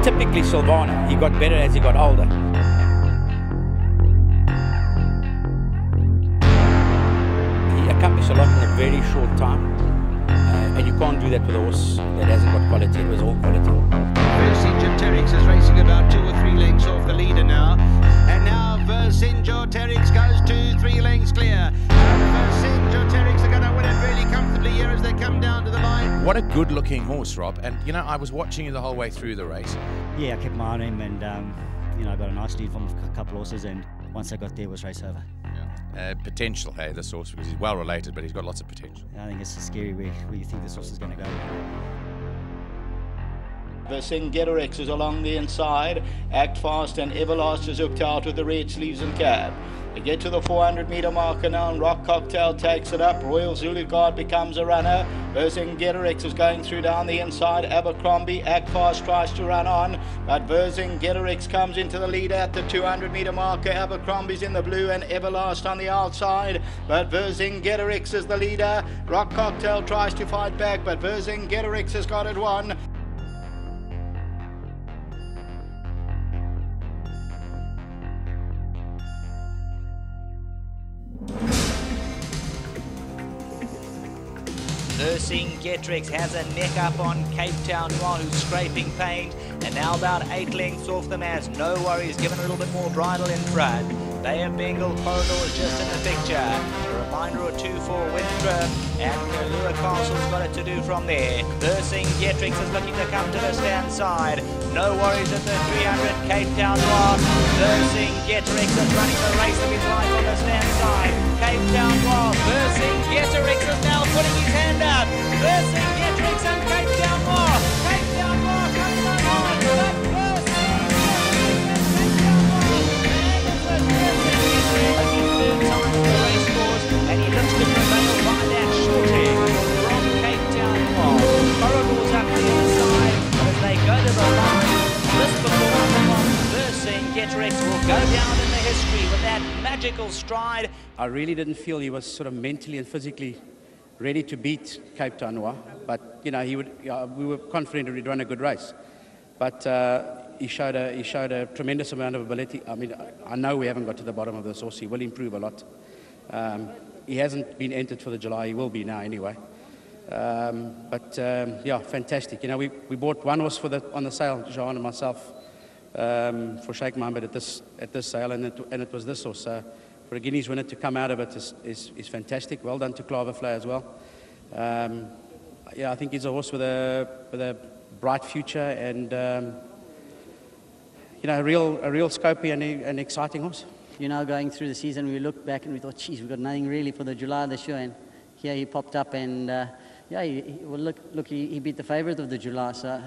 Typically Silvana, he got better as he got older. He accomplished a lot in a very short time, and you can't do that with a horse that hasn't got quality. It was all quality. Vercingetorix is racing about 2 or 3 lengths off the leader now, and now Vercingetorix goes 2-3 lengths clear. Vercingetorix are going to win it really comfortably here as they come down to the line. What a good-looking horse, Rob. And, you know, I was watching you the whole way through the race. Yeah, I kept my eye on him, and, you know, I got a nice lead from a couple of horses, and once I got there, it was race over. Potential, hey, this horse, because he's well-related, but he's got lots of potential. I think it's scary where you think this horse is going to go. Vercingetorix is along the inside. Act Fast and Everlast is hooked out with the red sleeves and cab. They get to the 400-metre marker now, and Rock Cocktail takes it up. Royal Zulu Guard becomes a runner. Vercingetorix is going through down the inside. Abercrombie, Act Fast tries to run on, but Vercingetorix comes into the lead at the 200-metre marker. Abercrombie's in the blue and Everlast on the outside, but Vercingetorix is the leader. Rock Cocktail tries to fight back, but Vercingetorix has got it won. Vercingetorix has a neck up on Cape Town Noir, who's scraping paint, and now about 8 lengths off them as No Worries given a little bit more bridle in front. Bay of Bengal Corridor is just in the picture. A reminder or two for Winthrop, and Lua Castle's got it to do from there. Vercingetorix is looking to come to the stand side. No Worries at the 300 Cape Town Noir. Vercingetorix is running the race of his life on the stand side. Cape Town Noir. Vercingetorix is now putting his hand up. Vercingetorix and Cape Town Noir. Cape Town Noir coming on hard. But Vercingetorix and Cape Town Noir. And it's Vercingetorix looking third time in the race course, and he looks to prevail by that shorting from Cape Town Noir. Corridor's up the inside, but as they go to the line, this performance from Vercingetorix will go down in the history with that magical stride. I really didn't feel he was sort of mentally and physically ready to beat Cape Town Noir, but you know we were confident he'd run a good race. But he showed a tremendous amount of ability. I mean, I know we haven't got to the bottom of this horse. He will improve a lot. He hasn't been entered for the July. He will be now anyway. Yeah, fantastic. You know, we bought one horse on the sale, Johan and myself, for Sheikh Mohammed at this sale, and it was this horse. For a Guineas winner to come out of it is fantastic. Well done to Claverflow as well. Yeah, I think he's a horse with a bright future, and you know, a real scopy and an exciting horse. You know, going through the season, we looked back and we thought, geez, we've got nothing really for the July this year, and here he popped up, and yeah, he beat the favourite of the July, so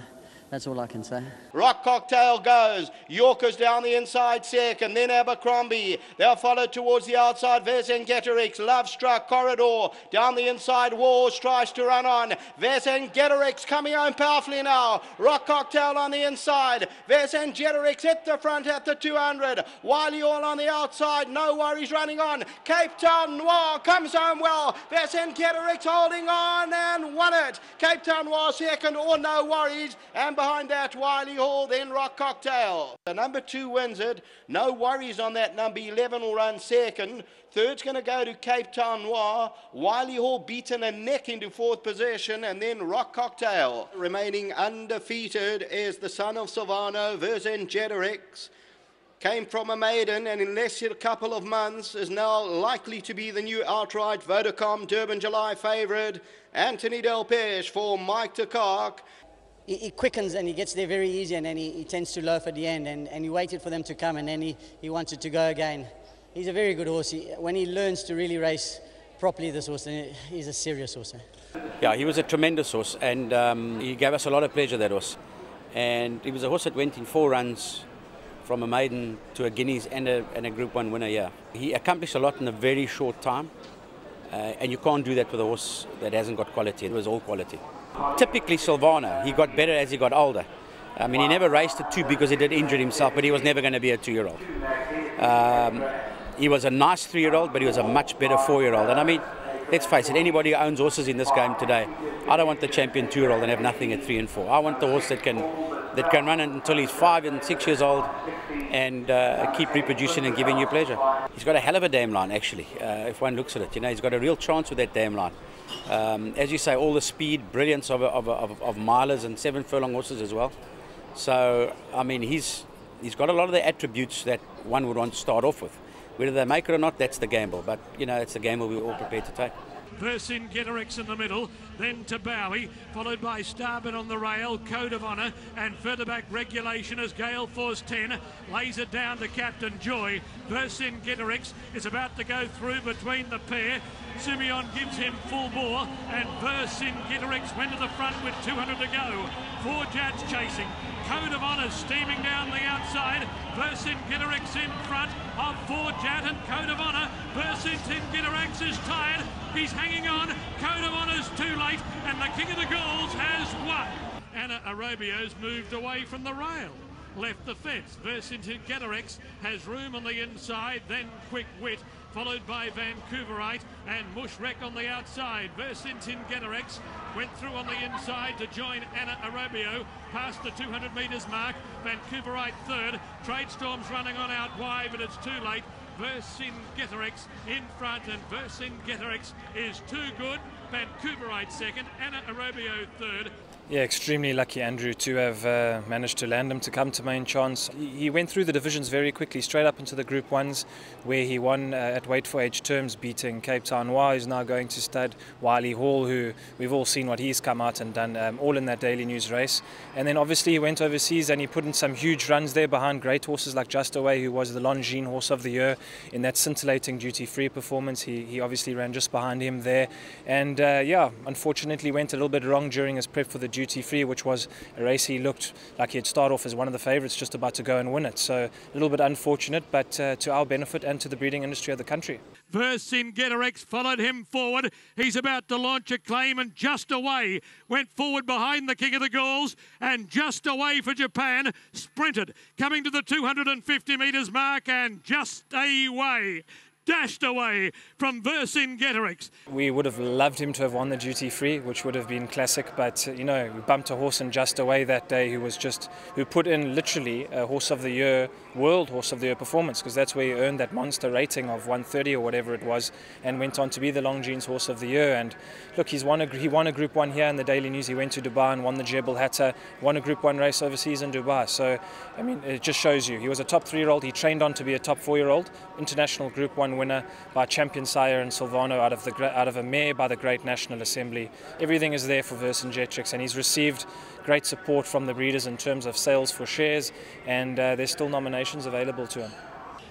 that's all I can say. Rock Cocktail goes. Yorker's down the inside second, then Abercrombie. They're followed towards the outside. Vercingetorix, Love Struck, Corridor. Down the inside, Wars tries to run on. Vercingetorix coming home powerfully now. Rock Cocktail on the inside. Vercingetorix hit the front at the 200. Wiley all on the outside. No Worries running on. Cape Town Noir comes home well. Vercingetorix holding on and won it. Cape Town Noir second, or No Worries. And behind that, Wiley Hall, then Rock Cocktail. The number 2 wins it. No Worries on that. Number 11 will run second. Third's going to go to Cape Town Noir. Wiley Hall beaten a neck into 4th position, and then Rock Cocktail. Remaining undefeated is the son of Silvano, Vercingetorix. Came from a maiden, and in less than a couple of months is now likely to be the new outright Vodacom Durban July favourite. Anthony Delpeche for Mike de Kock. He quickens and he gets there very easy, and then he tends to loaf at the end, and he waited for them to come, and then he wanted to go again. He's a very good horse. When he learns to really race properly, this horse, then he's a serious horse. Yeah, he was a tremendous horse, and he gave us a lot of pleasure, that horse. And he was a horse that went in 4 runs from a maiden to a Guineas and a Group 1 winner, yeah. He accomplished a lot in a very short time, and you can't do that with a horse that hasn't got quality. It was all quality. Typically Silvana, he got better as he got older. I mean, he never raced at 2 because he did injure himself, but he was never going to be a 2-year-old. He was a nice 3-year-old, but he was a much better 4-year-old. And I mean, let's face it, anybody who owns horses in this game today, I don't want the champion 2-year-old and have nothing at 3 and 4. I want the horse that can that can run until he's 5 and 6 years old and keep reproducing and giving you pleasure. He's got a hell of a dam line, actually, if one looks at it. You know, he's got a real chance with that dam line. As you say, all the speed, brilliance of milers and 7 furlong horses as well. So, I mean, he's got a lot of the attributes that one would want to start off with. Whether they make it or not, that's the gamble. But, you know, it's the gamble we're all prepared to take. Vercingetorix in the middle, then to Bowie, followed by Starboard on the rail, Code of Honour, and further back Regulation as Gale Force 10 lays it down to Captain Joy. Vercingetorix is about to go through between the pair. Simeon gives him full bore, and Vercingetorix went to the front with 200 to go. 4 Jats chasing. Code of Honour steaming down the outside. Vercingetorix in front of 4 Jat and Code of Honour. Vercingetorix is tired. He's hanging on. Code of Honour's too late, and the King of the Gauls has won. Anna Arabio's moved away from the rail. Left the fence. Vercingetorix has room on the inside, then Quick Wit, followed by Vancouverite and Mushrek on the outside. Vercingetorix went through on the inside to join Anna Arabio, past the 200 metres mark. Vancouverite third. Tradestorm's running on out wide, but it's too late. Vercingetorix in front, and Vercingetorix is too good. Vancouverite second, Anna Arabio third. Yeah, extremely lucky, Andrew, to have managed to land him to come to main chance. He went through the divisions very quickly, straight up into the Group 1s, where he won at weight for age terms, beating Cape Town Noir, who's now going to stud Wiley Hall, who we've all seen what he's come out and done, all in that Daily News race. And then obviously he went overseas and he put in some huge runs there behind great horses like Just Away, who was the Longines Horse of the Year in that scintillating duty-free performance. He obviously ran just behind him there. And yeah, unfortunately went a little bit wrong during his prep for the duty-free, which was a race he looked like he'd start off as one of the favourites, just about to go and win it. So a little bit unfortunate, but to our benefit and to the breeding industry of the country. Vercingetorix followed him forward. He's about to launch a claim, and Just Away went forward behind the King of the Gauls, and Just Away for Japan sprinted, coming to the 250 metres mark, and Just Away dashed away from Vercingetorix. We would have loved him to have won the duty-free, which would have been classic, but you know, we bumped a horse in Just Away that day who put in literally a Horse of the Year, World Horse of the Year performance, because that's where he earned that monster rating of 130 or whatever it was, and went on to be the Longines Horse of the Year. And look, he won a Group 1 here in the Daily News. He went to Dubai and won the Jebel Hatta, won a Group 1 race overseas in Dubai. So I mean, it just shows you, he was a top 3-year-old. He trained on to be a top 4-year-old, international Group 1 winner by Champion Sire and Silvano out of a mare by the Great National Assembly. Everything is there for Vercingetorix, and he's received great support from the breeders in terms of sales for shares, and there's still nominations available to him.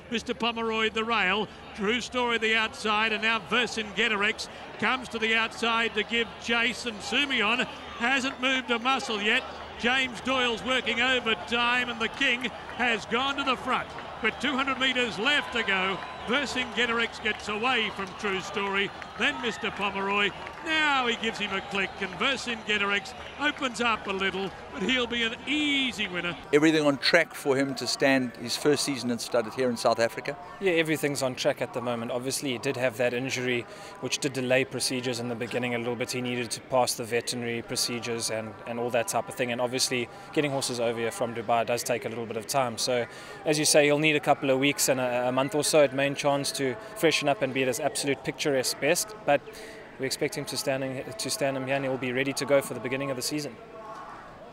Mr. Pomeroy the rail, True Story the outside, and now Vercingetorix comes to the outside to give chase, and Simeon hasn't moved a muscle yet. James Doyle's working overtime, and the King has gone to the front. With 200 metres left to go, Vercingetorix gets away from True Story, then Mr. Pomeroy. Now he gives him a click, and Vercingetorix opens up a little, but he'll be an easy winner. Everything on track for him to stand his first season and studded here in South Africa? Yeah, everything's on track at the moment. Obviously, he did have that injury, which did delay procedures in the beginning a little bit. He needed to pass the veterinary procedures and all that type of thing. And obviously, getting horses over here from Dubai does take a little bit of time. So, as you say, he'll need a couple of weeks and a month or so at main chance to freshen up and be at his absolute picturesque best. But we expect him to stand him here, and he'll be ready to go for the beginning of the season.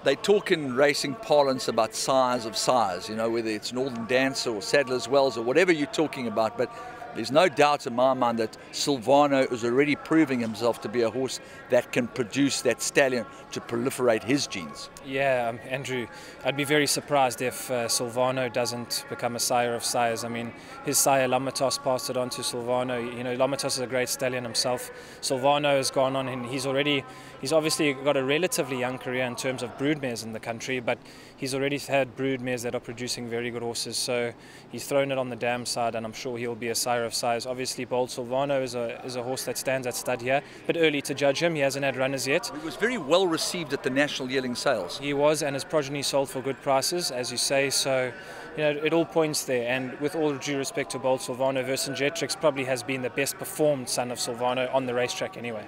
They talk in racing parlance about size of size, you know, whether it's Northern Dancer or Sadler's Wells or whatever you're talking about, but there's no doubt in my mind that Silvano is already proving himself to be a horse that can produce that stallion to proliferate his genes. Yeah, Andrew, I'd be very surprised if Silvano doesn't become a sire of sires. I mean, his sire Lamatos passed it on to Silvano. You know, Lamatos is a great stallion himself. Silvano has gone on, and he's obviously got a relatively young career in terms of broodmares in the country, but he's already had broodmares that are producing very good horses. So he's thrown it on the dam side, and I'm sure he'll be a sire of sires. Obviously, Bold Silvano is a horse that stands at stud here, but early to judge him. He hasn't had runners yet. He was very well received at the National Yearling Sales. He was, and his progeny sold for good prices, as you say. So, you know, it all points there. And with all due respect to Bold Silvano, Vercingetorix probably has been the best performed son of Silvano on the racetrack anyway.